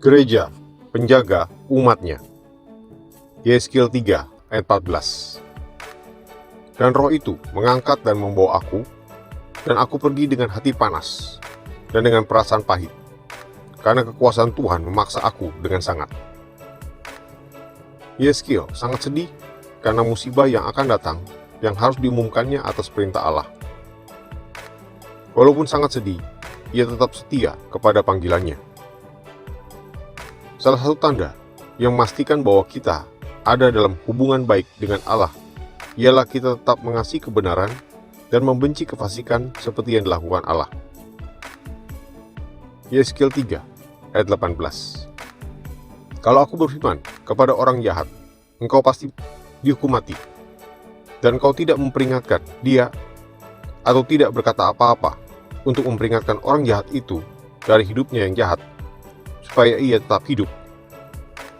Gereja, penjaga umatnya. Yeskil 3 ayat 14. Dan roh itu mengangkat dan membawa aku, dan aku pergi dengan hati panas, dan dengan perasaan pahit, karena kekuasaan Tuhan memaksa aku dengan sangat. Yeskil sangat sedih karena musibah yang akan datang, yang harus diumumkannya atas perintah Allah. Walaupun sangat sedih, ia tetap setia kepada panggilannya. Salah satu tanda yang memastikan bahwa kita ada dalam hubungan baik dengan Allah ialah kita tetap mengasihi kebenaran dan membenci kefasikan seperti yang dilakukan Allah. Yeskil 3 ayat 18. Kalau aku berfirman kepada orang jahat, engkau pasti dihukum mati, dan kau tidak memperingatkan dia atau tidak berkata apa-apa untuk memperingatkan orang jahat itu dari hidupnya yang jahat, supaya ia tetap hidup,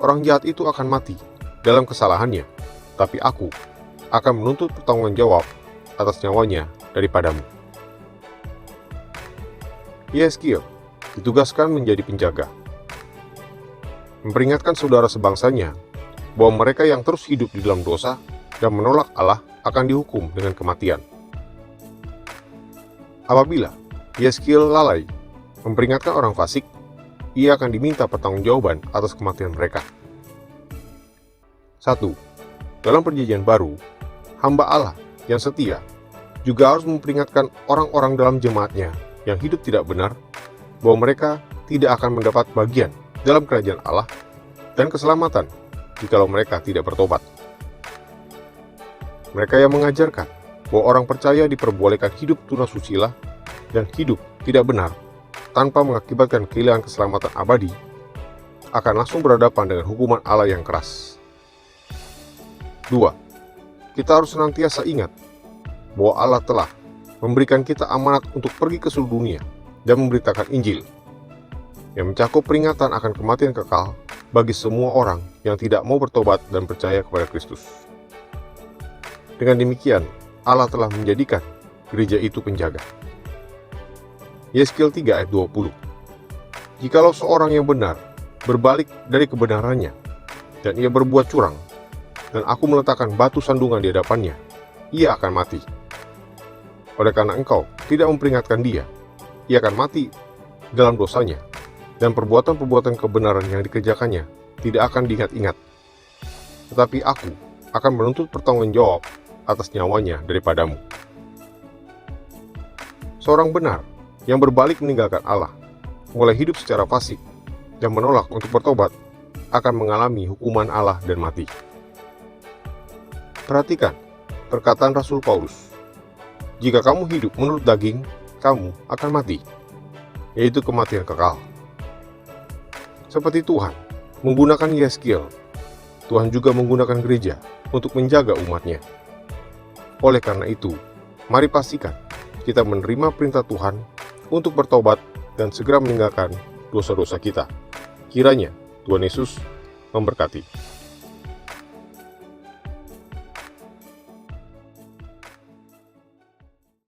orang jahat itu akan mati dalam kesalahannya, tapi aku akan menuntut pertanggungan jawab atas nyawanya daripadamu. Yeskil ditugaskan menjadi penjaga, memperingatkan saudara sebangsanya bahwa mereka yang terus hidup di dalam dosa dan menolak Allah akan dihukum dengan kematian. Apabila Yeskil lalai memperingatkan orang fasik, ia akan diminta pertanggungjawaban atas kematian mereka. 1. Dalam perjanjian baru, hamba Allah yang setia juga harus memperingatkan orang-orang dalam jemaatnya yang hidup tidak benar bahwa mereka tidak akan mendapat bagian dalam kerajaan Allah dan keselamatan jikalau mereka tidak bertobat. Mereka yang mengajarkan bahwa orang percaya diperbolehkan hidup tunasusila dan hidup tidak benar tanpa mengakibatkan kehilangan keselamatan abadi, akan langsung berhadapan dengan hukuman Allah yang keras. 2. Kita harus senantiasa ingat bahwa Allah telah memberikan kita amanat untuk pergi ke seluruh dunia dan memberitakan Injil, yang mencakup peringatan akan kematian kekal bagi semua orang yang tidak mau bertobat dan percaya kepada Kristus. Dengan demikian, Allah telah menjadikan gereja itu penjaga. Yeskil 3 ayat 20. Jikalau seorang yang benar berbalik dari kebenarannya dan ia berbuat curang, dan aku meletakkan batu sandungan di hadapannya, ia akan mati. Oleh karena engkau tidak memperingatkan dia, ia akan mati dalam dosanya, dan perbuatan-perbuatan kebenaran yang dikerjakannya tidak akan diingat-ingat. Tetapi aku akan menuntut pertanggungan jawab atas nyawanya daripadamu. Seorang benar yang berbalik meninggalkan Allah, mulai hidup secara fasik, dan menolak untuk bertobat, akan mengalami hukuman Allah dan mati. Perhatikan perkataan Rasul Paulus, jika kamu hidup menurut daging, kamu akan mati, yaitu kematian kekal. Seperti Tuhan menggunakan Yeskil, Tuhan juga menggunakan gereja untuk menjaga umatnya. Oleh karena itu, mari pastikan kita menerima perintah Tuhan untuk bertobat dan segera meninggalkan dosa-dosa kita. Kiranya Tuhan Yesus memberkati.